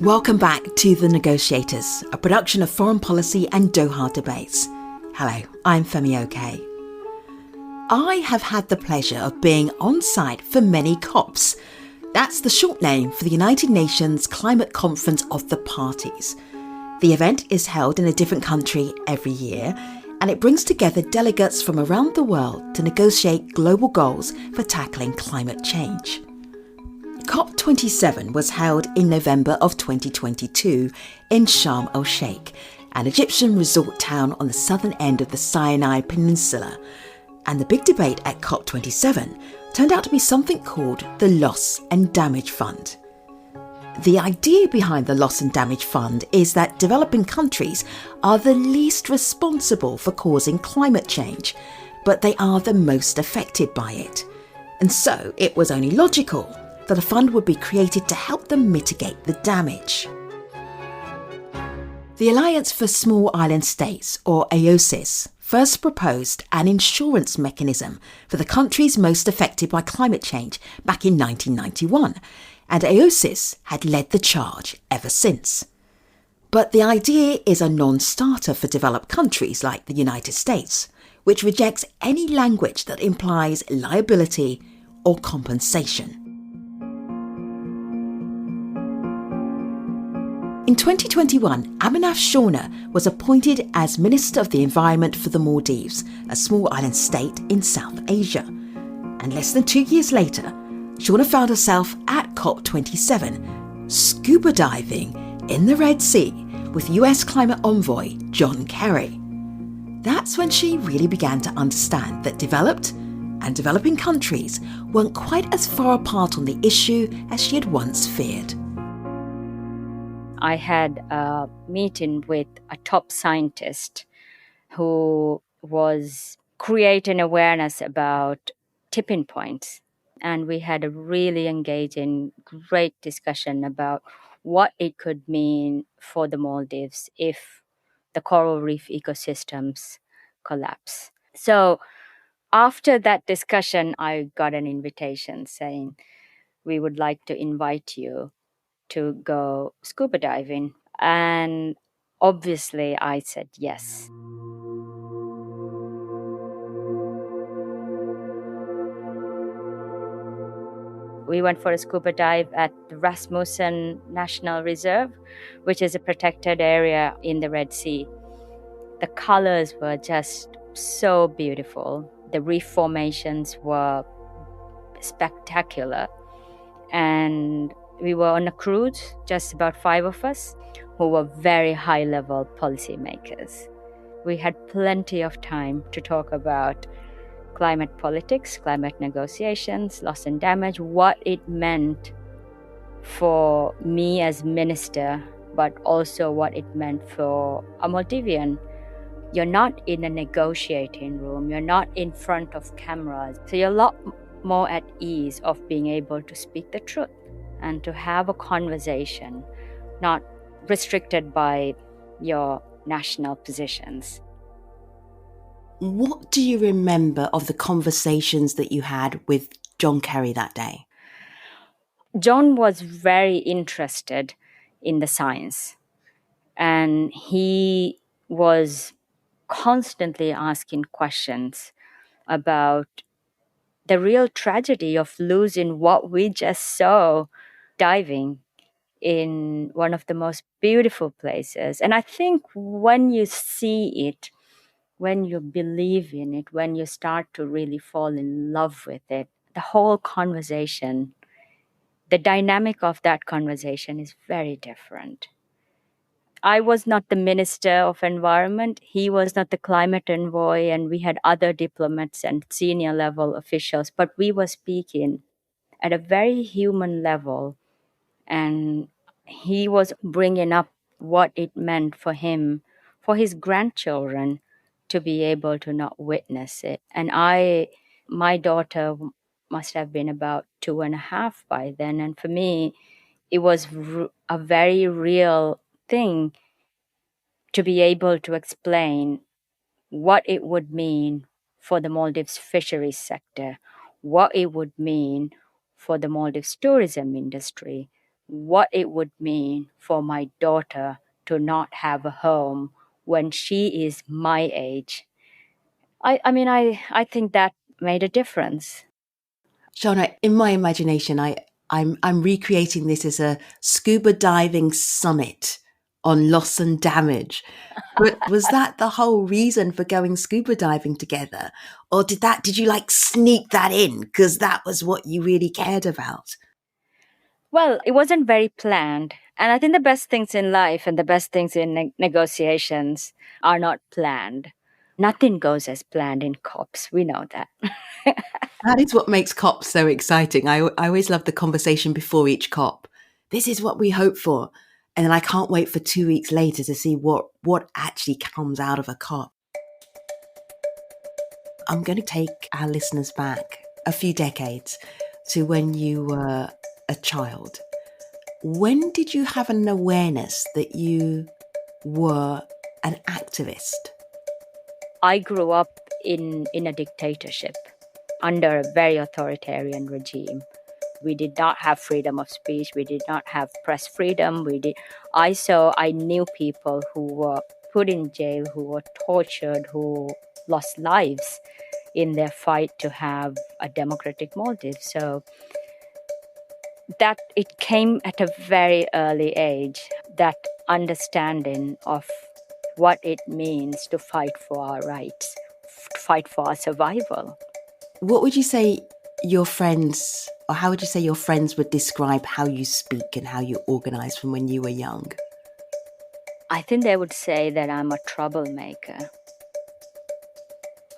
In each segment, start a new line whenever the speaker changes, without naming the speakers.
Welcome back to The Negotiators, a production of Foreign Policy and Doha Debates. Hello, I'm Femi Oke. I have had the pleasure of being on site for many COPs. That's the short name for the United Nations Climate Conference of the Parties. The event is held in a different country every year, and it brings together delegates from around the world to negotiate global goals for tackling climate change. COP27 was held in November of 2022 in Sharm el-Sheikh, an Egyptian resort town on the southern end of the Sinai Peninsula. And the big debate at COP27 turned out to be something called the Loss and Damage Fund. The idea behind the Loss and Damage Fund is that developing countries are the least responsible for causing climate change, but they are the most affected by it. And so it was only logical that a fund would be created to help them mitigate the damage. The Alliance for Small Island States, or AOSIS, first proposed an insurance mechanism for the countries most affected by climate change back in 1991, and AOSIS had led the charge ever since. But the idea is a non-starter for developed countries like the United States, which rejects any language that implies liability or compensation. In 2021, Aminath Shauna was appointed as Minister of the Environment for the Maldives, a small island state in South Asia. And less than 2 years later, Shauna found herself at COP27, scuba diving in the Red Sea with US climate envoy John Kerry. That's when she really began to understand that developed and developing countries weren't quite as far apart on the issue as she had once feared.
I had a meeting with a top scientist who was creating awareness about tipping points. And we had a really engaging, great discussion about what it could mean for the Maldives if the coral reef ecosystems collapse. So after that discussion, I got an invitation saying, we would like to invite you to go scuba diving. And obviously I said yes. We went for a scuba dive at the Rasmussen National Reserve, which is a protected area in the Red Sea. The colors were just so beautiful. The reef formations were spectacular. And we were on a cruise, just about 5 of us, who were very high-level policymakers. We had plenty of time to talk about climate politics, climate negotiations, loss and damage, what it meant for me as minister, but also what it meant for a Maldivian. You're not in a negotiating room, you're not in front of cameras, so you're a lot more at ease of being able to speak the truth and to have a conversation, not restricted by your national positions.
What do you remember of the conversations that you had with John Kerry that day?
John was very interested in the science, and he was constantly asking questions about the real tragedy of losing what we just saw diving in one of the most beautiful places. And I think when you see it, when you believe in it, when you start to really fall in love with it, the whole conversation, the dynamic of that conversation is very different. I was not the Minister of Environment. He was not the climate envoy, and we had other diplomats and senior level officials, but we were speaking at a very human level. And he was bringing up what it meant for him, for his grandchildren, to be able to not witness it. And my daughter must have been about 2.5 by then. And for me, it was a very real thing to be able to explain what it would mean for the Maldives fisheries sector, what it would mean for the Maldives tourism industry, what it would mean for my daughter to not have a home when she is my age. I think that made a difference.
Shauna, in my imagination, I'm recreating this as a scuba diving summit on loss and damage. But was that the whole reason for going scuba diving together? Or did you like sneak that in because that was what you really cared about?
Well, it wasn't very planned. And I think the best things in life and the best things in negotiations are not planned. Nothing goes as planned in COPs. We know that.
That is what makes COP so exciting. I always love the conversation before each COP. This is what we hope for. And then I can't wait for 2 weeks later to see what actually comes out of a COP. I'm going to take our listeners back a few decades to when you were a child. When did you have an awareness that you were an activist?
I grew up in a dictatorship under a very authoritarian regime. We did not have freedom of speech. We did not have press freedom. I knew people who were put in jail, who were tortured, who lost lives in their fight to have a democratic Maldives. So that it came at a very early age, that understanding of what it means to fight for our rights, to fight for our survival.
What would you say your friends, or how would you say your friends would describe how you speak and how you organise from when you were young?
I think they would say that I'm a troublemaker.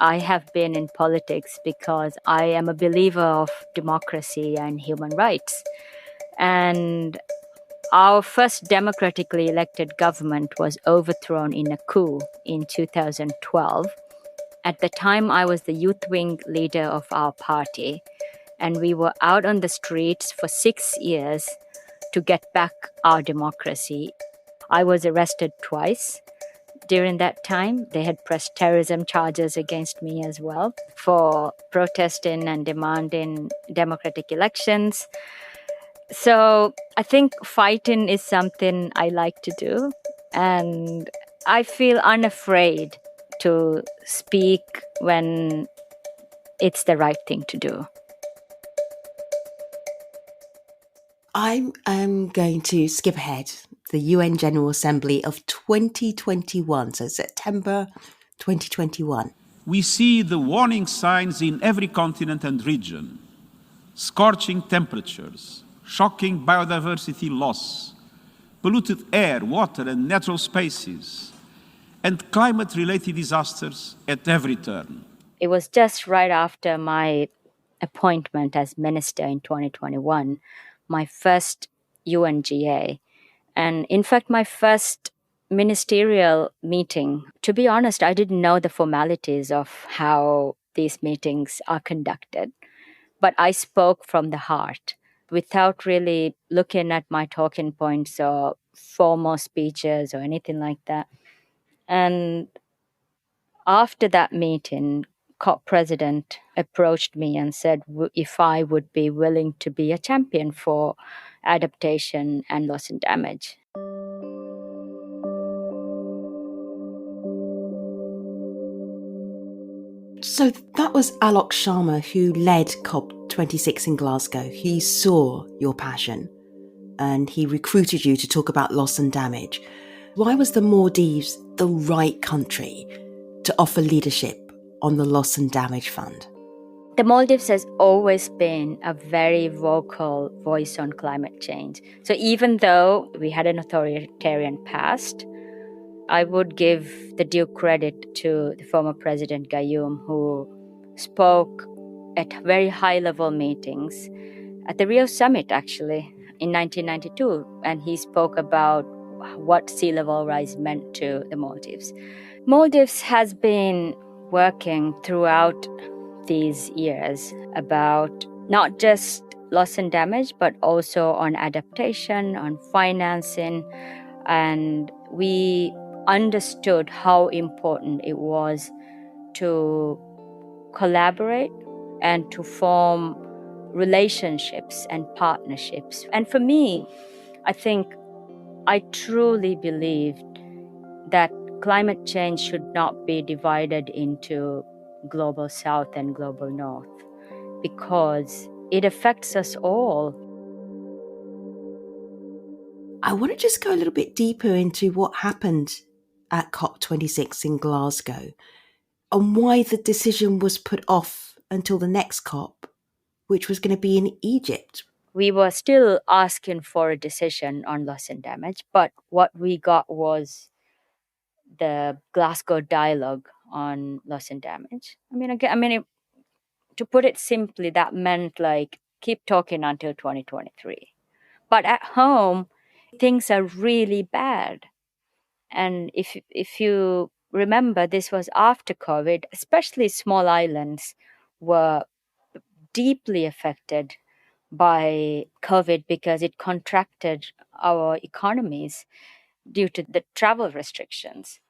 I have been in politics because I am a believer of democracy and human rights. And our first democratically elected government was overthrown in a coup in 2012. At the time, I was the youth wing leader of our party, and we were out on the streets for 6 years to get back our democracy. I was arrested twice. During that time, they had pressed terrorism charges against me as well for protesting and demanding democratic elections. So I think fighting is something I like to do, and I feel unafraid to speak when it's the right thing to do.
I'm going to skip ahead. The UN General Assembly of 2021, so September 2021.
We see the warning signs in every continent and region: scorching temperatures, shocking biodiversity loss, polluted air, water and natural spaces, and climate-related disasters at every turn.
It was just right after my appointment as minister in 2021, my first UNGA, and in fact, my first ministerial meeting. To be honest, I didn't know the formalities of how these meetings are conducted, but I spoke from the heart without really looking at my talking points or formal speeches or anything like that. And after that meeting, COP president approached me and said if I would be willing to be a champion for adaptation and loss and damage.
So that was Alok Sharma who led COP26 in Glasgow. He saw your passion and he recruited you to talk about loss and damage. Why was the Maldives the right country to offer leadership on the Loss and Damage Fund?
The Maldives has always been a very vocal voice on climate change. So even though we had an authoritarian past, I would give the due credit to the former President Gayoom, who spoke at very high-level meetings at the Rio Summit, actually, in 1992. And he spoke about what sea level rise meant to the Maldives. Maldives has been working throughout these years about not just loss and damage, but also on adaptation, on financing. And we understood how important it was to collaborate and to form relationships and partnerships. And for me, I think I truly believe that climate change should not be divided into global south and global north, because it affects us all.
I want to just go a little bit deeper into what happened at COP26 in Glasgow and why the decision was put off until the next COP, which was going to be in Egypt.
We were still asking for a decision on loss and damage, but what we got was the Glasgow dialogue on loss and damage. To put it simply, that meant like keep talking until 2023. But at home, things are really bad. And if you remember, this was after COVID, especially small islands were deeply affected by COVID because it contracted our economies due to the travel restrictions.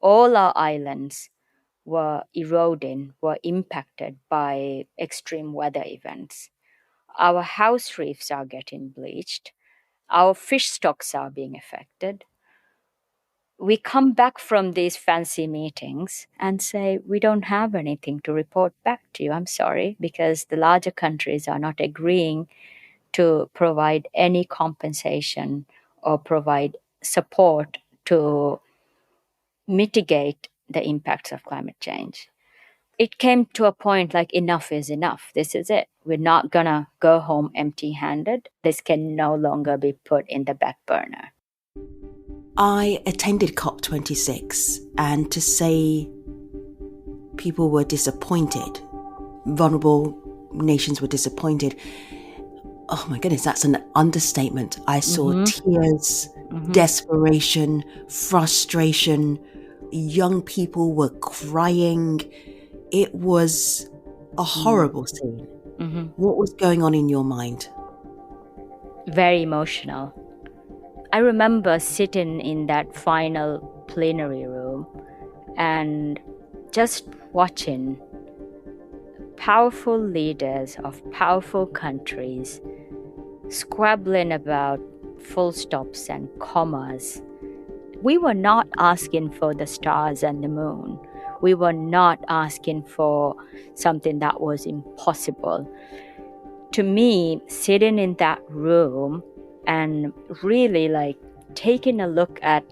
All our islands were eroding, were impacted by extreme weather events. Our house reefs are getting bleached. Our fish stocks are being affected. We come back from these fancy meetings and say, we don't have anything to report back to you. I'm sorry, because the larger countries are not agreeing to provide any compensation or provide support to mitigate the impacts of climate change. It came to a point like enough is enough. This is it. We're not going to go home empty-handed. This can no longer be put in the back burner.
I attended COP26, and to say people were disappointed, vulnerable nations were disappointed, oh my goodness, that's an understatement. I saw tears, desperation, frustration. Young people were crying. It was a horrible scene. What was going on in your mind?
Very emotional. I remember sitting in that final plenary room and just watching powerful leaders of powerful countries squabbling about full stops and commas. We were not asking for the stars and the moon. We were not asking for something that was impossible. To me, sitting in that room and really like taking a look at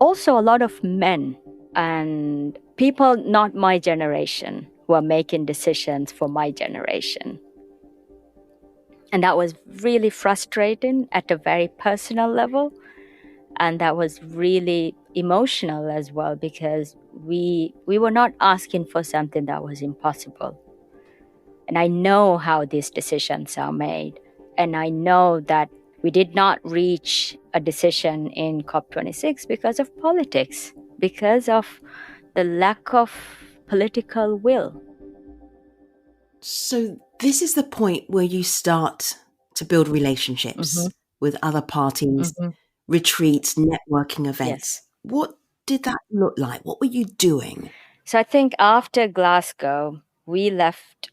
also a lot of men and people not my generation who are making decisions for my generation. And that was really frustrating at a very personal level. And that was really emotional as well, because we were not asking for something that was impossible. And I know how these decisions are made. And I know that we did not reach a decision in COP26 because of politics, because of the lack of political will.
So this is the point where you start to build relationships with other parties, retreats, networking events.
Yes.
What did that look like? What were you doing?
So I think after Glasgow, we left,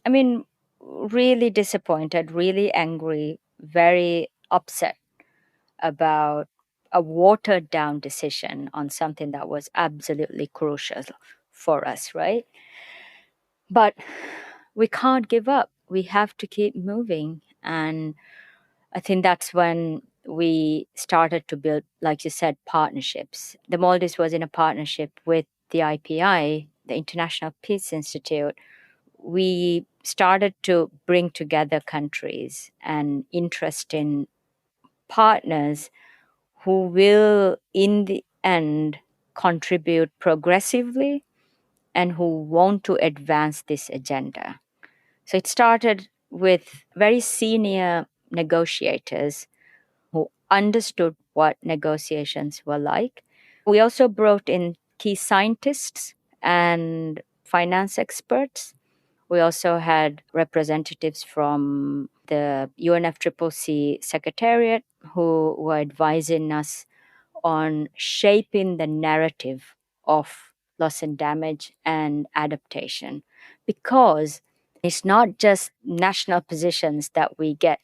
really disappointed, really angry, very upset about a watered down decision on something that was absolutely crucial for us, right? But we can't give up. We have to keep moving. And I think that's when we started to build, like you said, partnerships. The Maldives was in a partnership with the IPI, the International Peace Institute. We started to bring together countries and interesting partners who will, in the end, contribute progressively and who want to advance this agenda. So it started with very senior negotiators who understood what negotiations were like. We also brought in key scientists and finance experts. We also had representatives from the UNFCCC Secretariat who were advising us on shaping the narrative of loss and damage and adaptation. Because it's not just national positions that we get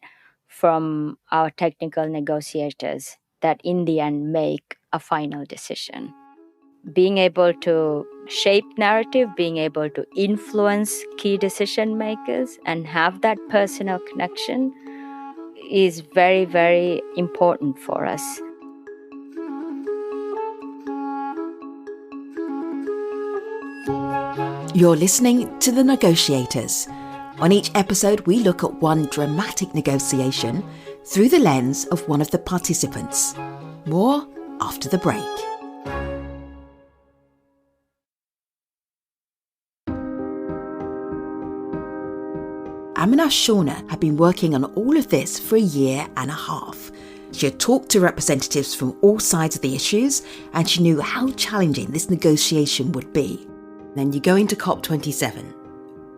from our technical negotiators that in the end make a final decision. Being able to shape narrative, being able to influence key decision makers and have that personal connection is very, very important for us.
You're listening to The Negotiators. On each episode, we look at one dramatic negotiation through the lens of one of the participants. More after the break. Aminath Shauna had been working on all of this for a year and a half. She had talked to representatives from all sides of the issues, and she knew how challenging this negotiation would be. Then you go into COP27.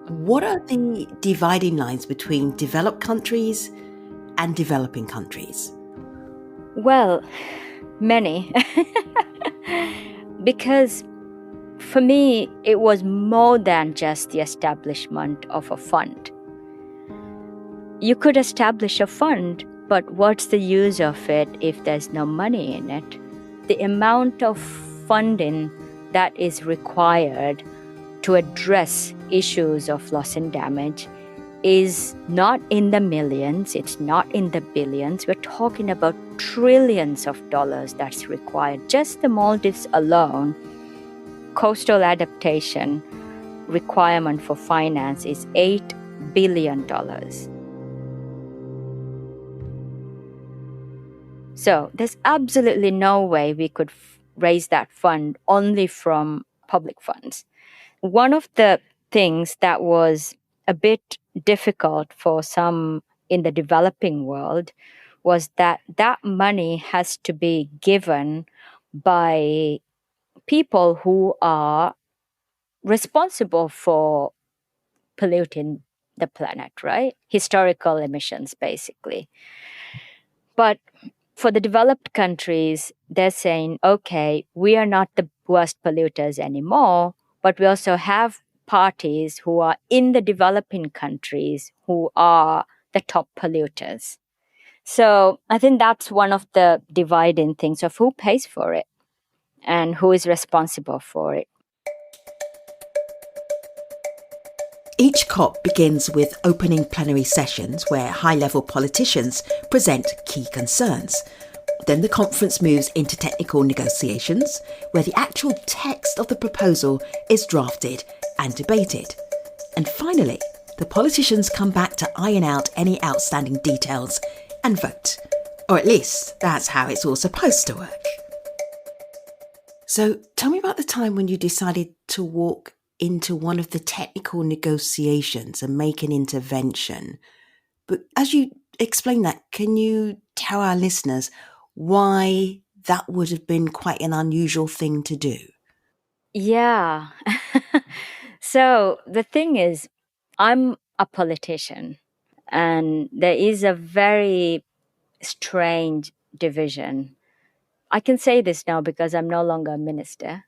What are the dividing lines between developed countries and developing countries?
Well, many. Because for me, it was more than just the establishment of a fund. You could establish a fund, but what's the use of it if there's no money in it? The amount of funding that is required to address issues of loss and damage is not in the millions, it's not in the billions. We're talking about trillions of dollars that's required. Just the Maldives alone, coastal adaptation requirement for finance is $8 billion. So there's absolutely no way we could raise that fund only from public funds. One of the things that was a bit difficult for some in the developing world was that that money has to be given by people who are responsible for polluting the planet, right? Historical emissions, basically. But for the developed countries, they're saying, okay, we are not the worst polluters anymore, but we also have parties who are in the developing countries who are the top polluters. So I think that's one of the dividing things of who pays for it and who is responsible for it.
Each COP begins with opening plenary sessions where high-level politicians present key concerns. Then the conference moves into technical negotiations, where the actual text of the proposal is drafted and debated. And finally, the politicians come back to iron out any outstanding details and vote. Or at least that's how it's all supposed to work. So tell me about the time when you decided to walk into one of the technical negotiations and make an intervention. But as you explain that, can you tell our listeners why that would have been quite an unusual thing to do?
Yeah. So the thing is, I'm a politician, and there is a very strange division. I can say this now because I'm no longer a minister.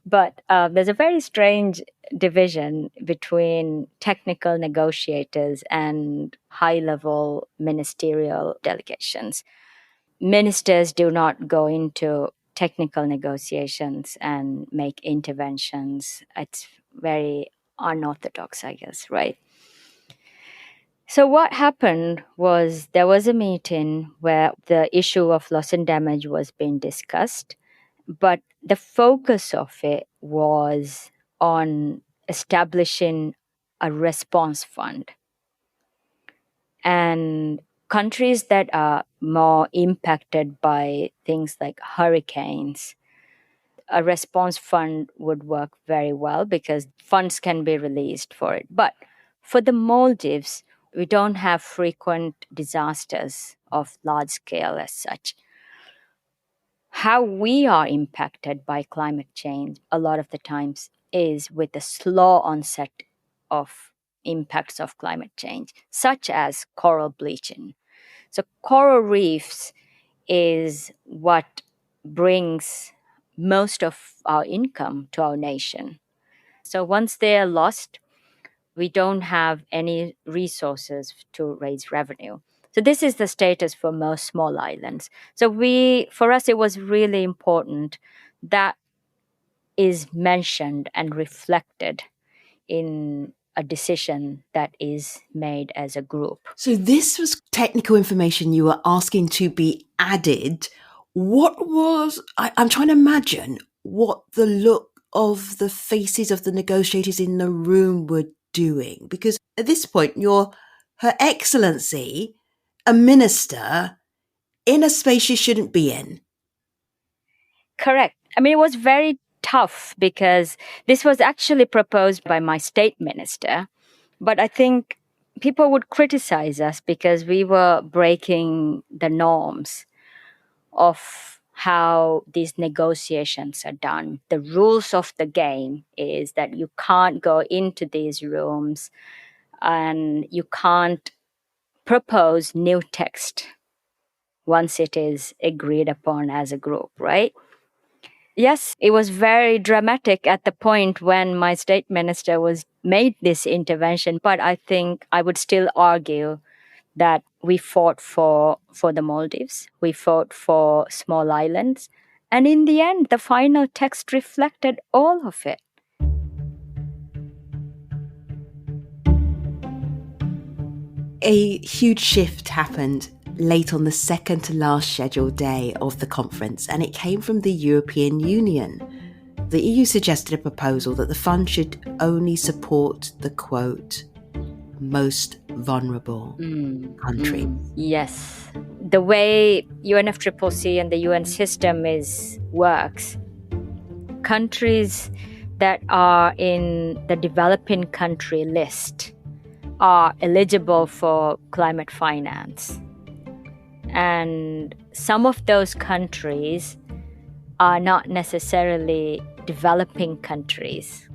But there's a very strange division between technical negotiators and high-level ministerial delegations. Ministers do not go into technical negotiations and make interventions. It's very unorthodox, I guess, right? So what happened was there was a meeting where the issue of loss and damage was being discussed, but the focus of it was on establishing a response fund. And countries that are more impacted by things like hurricanes, a response fund would work very well because funds can be released for it. But for the Maldives, we don't have frequent disasters of large scale as such. How we are impacted by climate change a lot of the times is with the slow onset of impacts of climate change, such as coral bleaching. So coral reefs is what brings most of our income to our nation. So once they are lost, We don't have any resources to raise revenue. So this is the status for most small islands. So for us, it was really important that is mentioned and reflected in a decision that is made as a group.
So this was technical information you were asking to be added. I'm trying to imagine what the look of the faces of the negotiators in the room were doing. Because at this point, you're Her Excellency, a minister, in a space you shouldn't be in.
Correct. I mean, it was very tough because this was actually proposed by my state minister. But I think people would criticize us because we were breaking the norms of how these negotiations are done. The rules of the game is that you can't go into these rooms and you can't propose new text once it is agreed upon as a group, right? Yes, it was very dramatic at the point when my state minister made this intervention, but I think I would still argue that we fought for the Maldives, we fought for small islands, and in the end, the final text reflected all of it.
A huge shift happened late on the second to last scheduled day of the conference, and it came from the European Union. The EU suggested a proposal that the fund should only support the, quote, most vulnerable country.
Yes. The way UNFCCC and the UN system works, countries that are in the developing country list are eligible for climate finance. And some of those countries are not necessarily developing countries.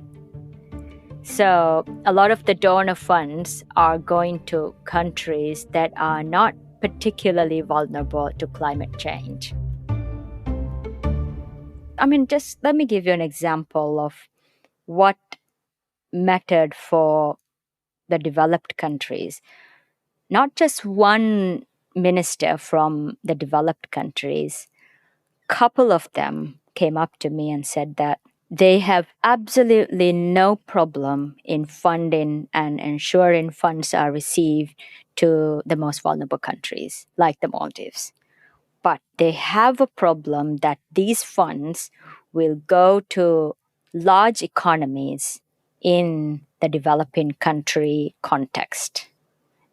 So a lot of the donor funds are going to countries that are not particularly vulnerable to climate change. I mean, just let me give you an example of what mattered for the developed countries. Not just one minister from the developed countries, couple of them came up to me and said that they have absolutely no problem in funding and ensuring funds are received to the most vulnerable countries, like the Maldives. But they have a problem that these funds will go to large economies in the developing country context.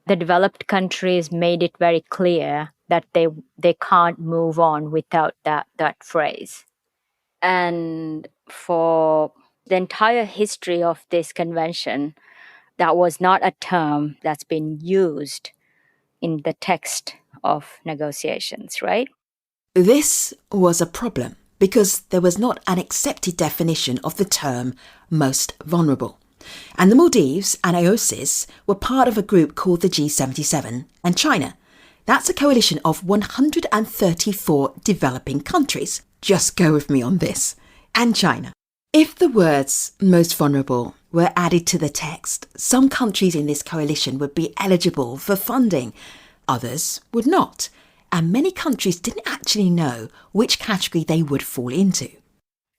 The developed countries made it very clear that they can't move on without that phrase. And for the entire history of this convention, that was not a term that's been used in the text of negotiations, right?
This was a problem because there was not an accepted definition of the term most vulnerable. And the Maldives and AOSIS were part of a group called the G77 and China. That's a coalition of 134 developing countries. Just go with me on this. And China. If the words most vulnerable were added to the text, some countries in this coalition would be eligible for funding. Others would not. And many countries didn't actually know which category they would fall into.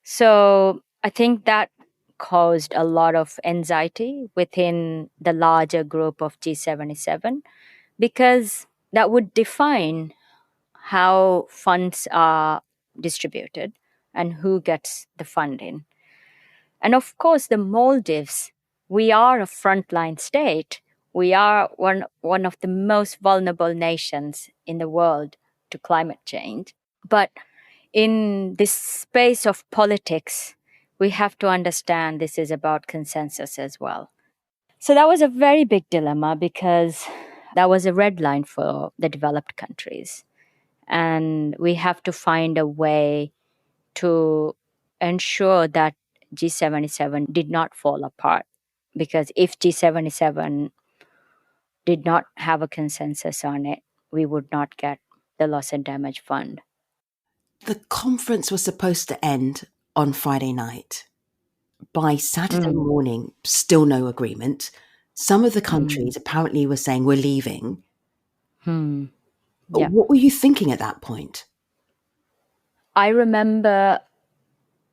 So I think that caused a lot of anxiety within the larger group of G77 because that would define how funds are distributed and who gets the funding. And of course, the Maldives, we are a frontline state. We are one of the most vulnerable nations in the world to climate change. But in this space of politics, we have to understand this is about consensus as well. So that was a very big dilemma because that was a red line for the developed countries. And we have to find a way to ensure that G77 did not fall apart. Because if G77 did not have a consensus on it, we would not get the loss and damage fund.
The conference was supposed to end on Friday night. By Saturday morning, still no agreement. Some of the countries apparently were saying, we're leaving.
Yeah.
What were you thinking at that point?
I remember,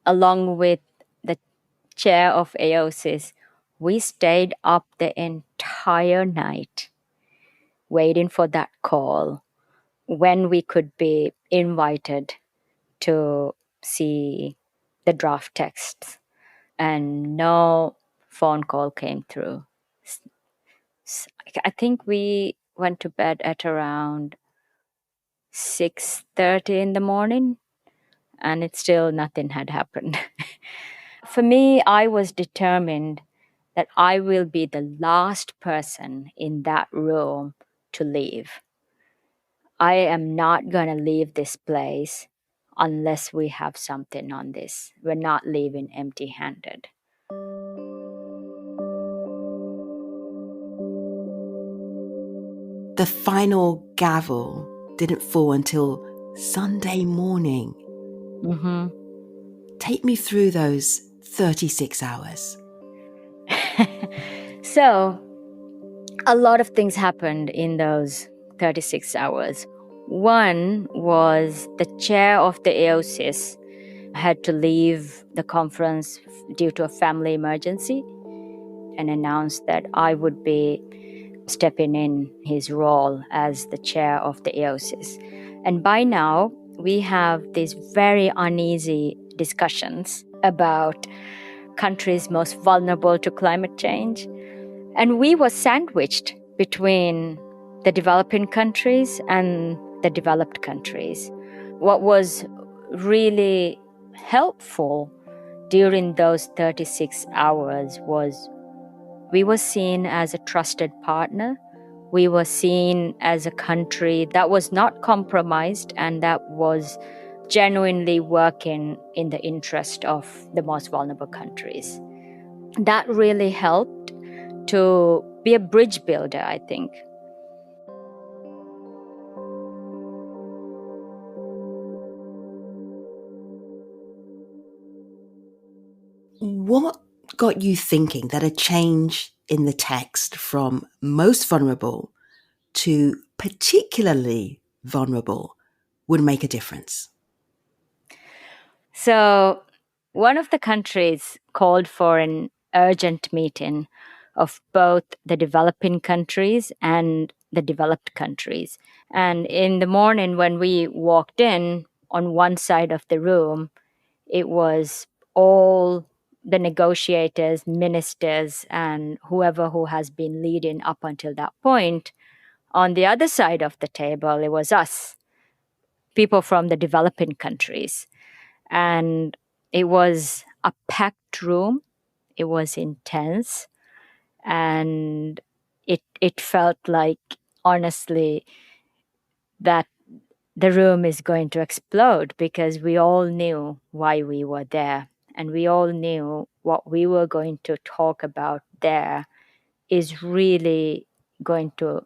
along with the chair of AOSIS, we stayed up the entire night waiting for that call when we could be invited to see the draft texts, and no phone call came through. I think we went to bed at around 6:30 in the morning, and it's still nothing had happened. For me, I was determined that I will be the last person in that room to leave. I am not going to leave this place unless we have something on this. We're not leaving empty-handed.
The final gavel didn't fall until Sunday morning. Take me through those 36 hours.
So, a lot of things happened in those 36 hours. One was the chair of the AOSIS had to leave the conference due to a family emergency and announced that I would be stepping in his role as the chair of the AOSIS. And by now, we have these very uneasy discussions about countries most vulnerable to climate change. And we were sandwiched between the developing countries and the developed countries. What was really helpful during those 36 hours was we were seen as a trusted partner. We were seen as a country that was not compromised and that was genuinely working in the interest of the most vulnerable countries. That really helped to be a bridge builder, I think.
What got you thinking that a change in the text from most vulnerable to particularly vulnerable would make a difference?
So, one of the countries called for an urgent meeting of both the developing countries and the developed countries. And in the morning, when we walked in, on one side of the room, it was all the negotiators, ministers, and whoever who has been leading up until that point. On the other side of the table, it was us, people from the developing countries. And it was a packed room. It was intense. And it felt like, honestly, that the room is going to explode because we all knew why we were there. And we all knew what we were going to talk about there is really going to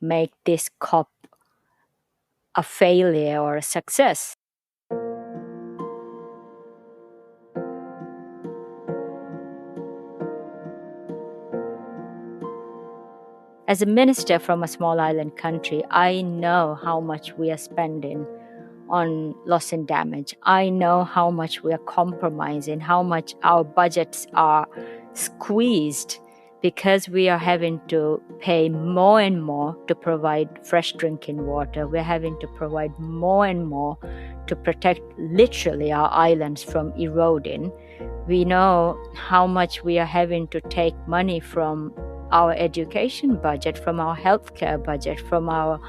make this COP a failure or a success. As a minister from a small island country, I know how much we are spending on loss and damage. I know how much we are compromising, how much our budgets are squeezed because we are having to pay more and more to provide fresh drinking water. We're having to provide more and more to protect literally our islands from eroding. We know how much we are having to take money from our education budget, from our healthcare budget, from our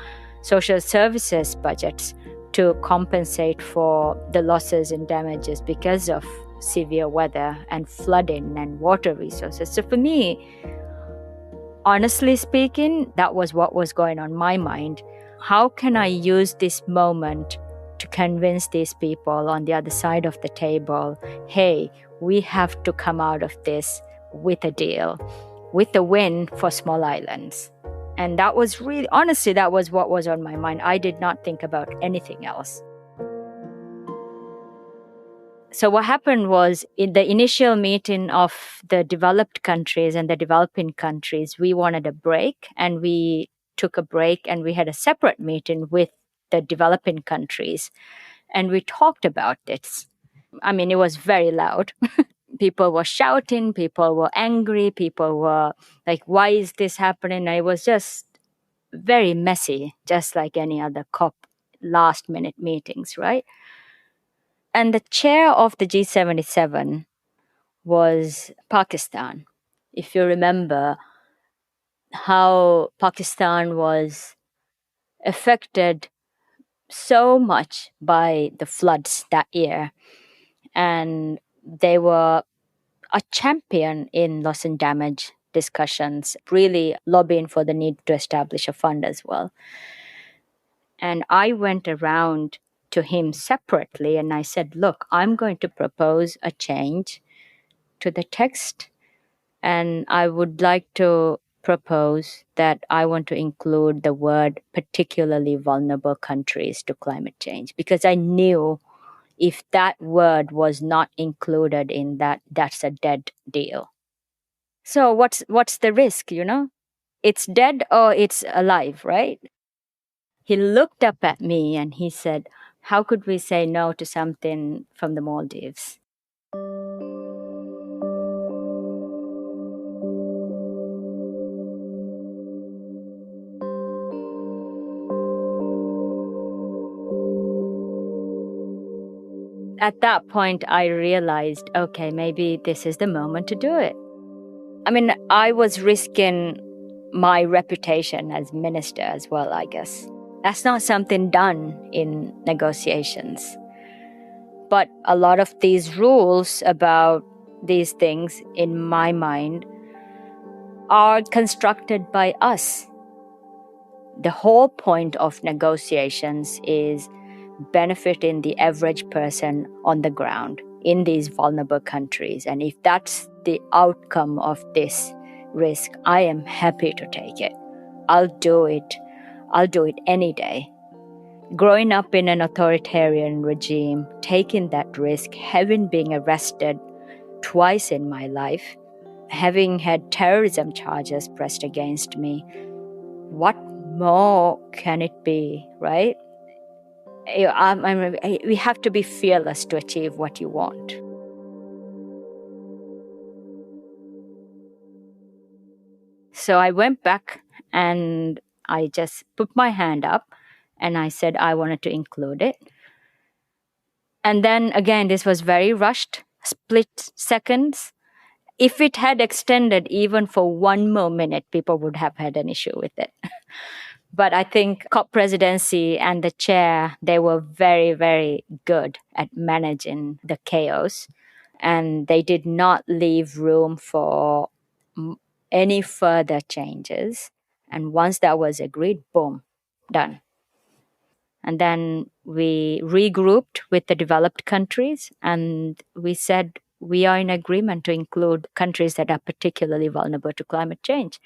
social services budgets to compensate for the losses and damages because of severe weather and flooding and water resources. So for me, honestly speaking, that was what was going on my mind. How can I use this moment to convince these people on the other side of the table, hey, we have to come out of this with a deal, with a win for small islands? And that was really, honestly, that was what was on my mind. I did not think about anything else. So what happened was, in the initial meeting of the developed countries and the developing countries, we wanted a break, and we took a break and we had a separate meeting with the developing countries, and we talked about this. I mean, it was very loud. People were shouting, people were angry, people were like, why is this happening? And it was just very messy, just like any other COP last minute meetings, right? And the chair of the G77 was Pakistan. If you remember how Pakistan was affected so much by the floods that year, and they were a champion in loss and damage discussions, really lobbying for the need to establish a fund as well. And I went around to him separately and I said, look, I'm going to propose a change to the text, and I would like to propose that I want to include the word particularly vulnerable countries to climate change, because I knew if that word was not included in that, that's a dead deal. So what's the risk, you know? It's dead or it's alive, right? He looked up at me and he said, how could we say no to something from the Maldives? At that point, I realized, okay, maybe this is the moment to do it. I mean, I was risking my reputation as minister as well, I guess. That's not something done in negotiations. But a lot of these rules about these things, in my mind, are constructed by us. The whole point of negotiations is benefiting the average person on the ground in these vulnerable countries. And if that's the outcome of this risk, I am happy to take it. I'll do it. I'll do it any day. Growing up in an authoritarian regime, taking that risk, having been arrested twice in my life, having had terrorism charges pressed against me, what more can it be, right? We have to be fearless to achieve what you want. So I went back and I just put my hand up and I said I wanted to include it. And then again, this was very rushed, split seconds. If it had extended even for one more minute, people would have had an issue with it. But I think COP presidency and the chair, they were very, very good at managing the chaos. And they did not leave room for any further changes. And once that was agreed, boom, done. And then we regrouped with the developed countries and we said we are in agreement to include countries that are particularly vulnerable to climate change.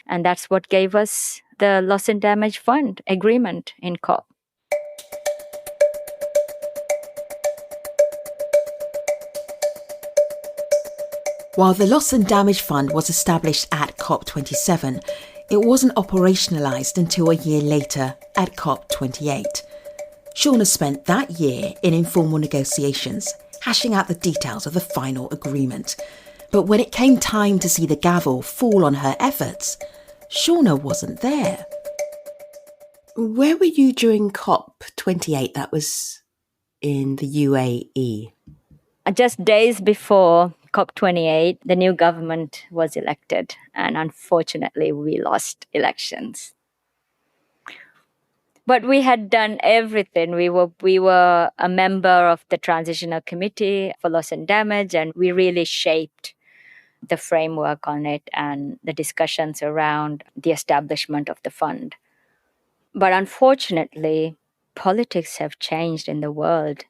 And that's what gave us the Loss and Damage Fund agreement in COP.
While the Loss and Damage Fund was established at COP27, it wasn't operationalised until a year later at COP28. Shauna spent that year in informal negotiations, hashing out the details of the final agreement. But when it came time to see the gavel fall on her efforts, Shauna wasn't there. Where were you during COP28? That was in the UAE.
Just days before COP28, the new government was elected, and unfortunately, we lost elections. But we had done everything. We were a member of the Transitional Committee for Loss and Damage, and we really shaped the framework on it and the discussions around the establishment of the fund. But unfortunately, politics have changed in the world.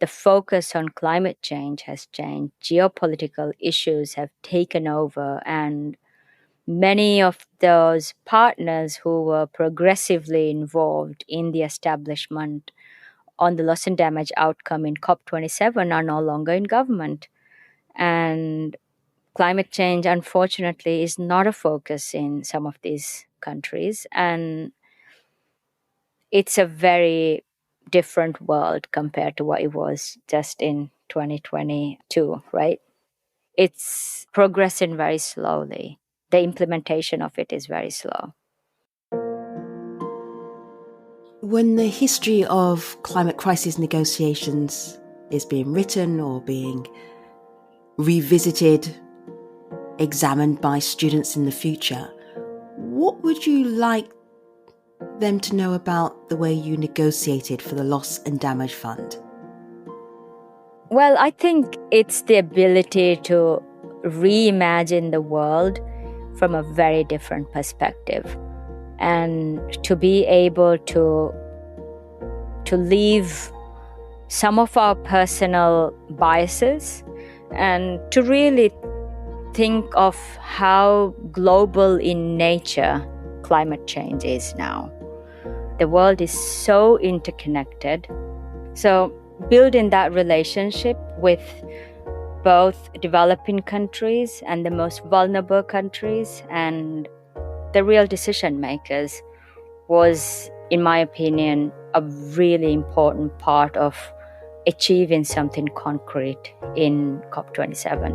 The focus on climate change has changed. Geopolitical issues have taken over, and many of those partners who were progressively involved in the establishment on the loss and damage outcome in COP27 are no longer in government. And climate change, unfortunately, is not a focus in some of these countries. And it's a very different world compared to what it was just in 2022, right? It's progressing very slowly. The implementation of it is very slow.
When the history of climate crisis negotiations is being written or being revisited, examined by students in the future, what would you like them to know about the way you negotiated for the Loss and Damage Fund?
Well, I think it's the ability to reimagine the world from a very different perspective, and to be able to leave some of our personal biases and to really think of how global in nature climate change is now. The world is so interconnected. So building that relationship with both developing countries and the most vulnerable countries and the real decision makers was, in my opinion, a really important part of achieving something concrete in COP27.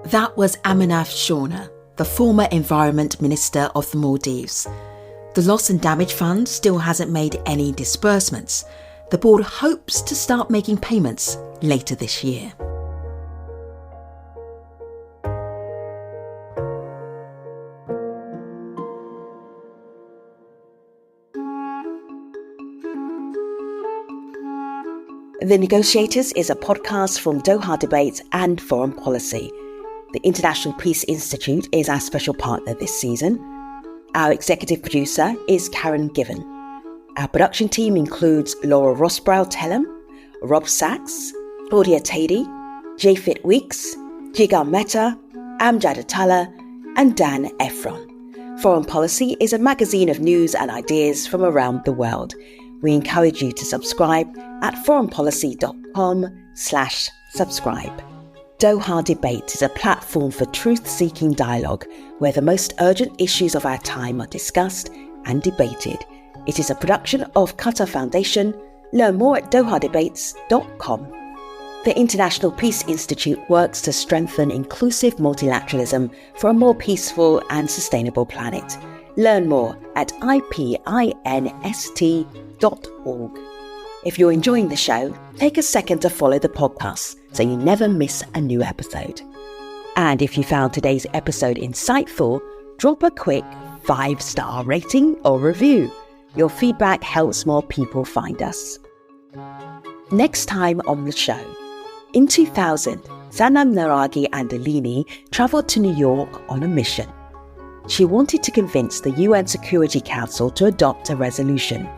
That was Aminath Shauna, the former Environment Minister of the Maldives. The Loss and Damage Fund still hasn't made any disbursements. The board hopes to start making payments later this year. The Negotiators is a podcast from Doha Debates and Foreign Policy. The International Peace Institute is our special partner this season. Our executive producer is Karen Given. Our production team includes Laura Rossbrow-Tellem, Rob Sachs, Claudia Tady, Jafit Weeks, Jigar Mehta, Amjad Atala, and Dan Ephron. Foreign Policy is a magazine of news and ideas from around the world. We encourage you to subscribe at foreignpolicy.com/subscribe. Doha Debates is a platform for truth-seeking dialogue where the most urgent issues of our time are discussed and debated. It is a production of Qatar Foundation. Learn more at dohadebates.com. The International Peace Institute works to strengthen inclusive multilateralism for a more peaceful and sustainable planet. Learn more at ipinst.org. If you're enjoying the show, take a second to follow the podcast so you never miss a new episode. And if you found today's episode insightful, drop a quick 5-star rating or review. Your feedback helps more people find us. Next time on the show, in 2000, Sanam Naragi Andolini travelled to New York on a mission. She wanted to convince the UN Security Council to adopt a resolution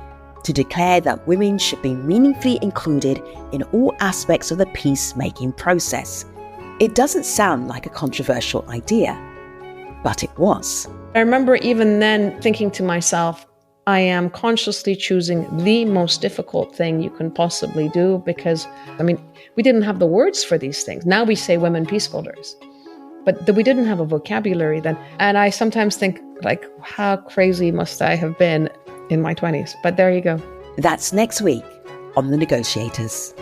to declare that women should be meaningfully included in all aspects of the peacemaking process. It doesn't sound like a controversial idea, but it was.
I remember even then thinking to myself, I am consciously choosing the most difficult thing you can possibly do because, we didn't have the words for these things. Now we say women peace builders, but we didn't have a vocabulary then. And I sometimes think, how crazy must I have been in my 20s? But there you go.
That's next week on The Negotiators.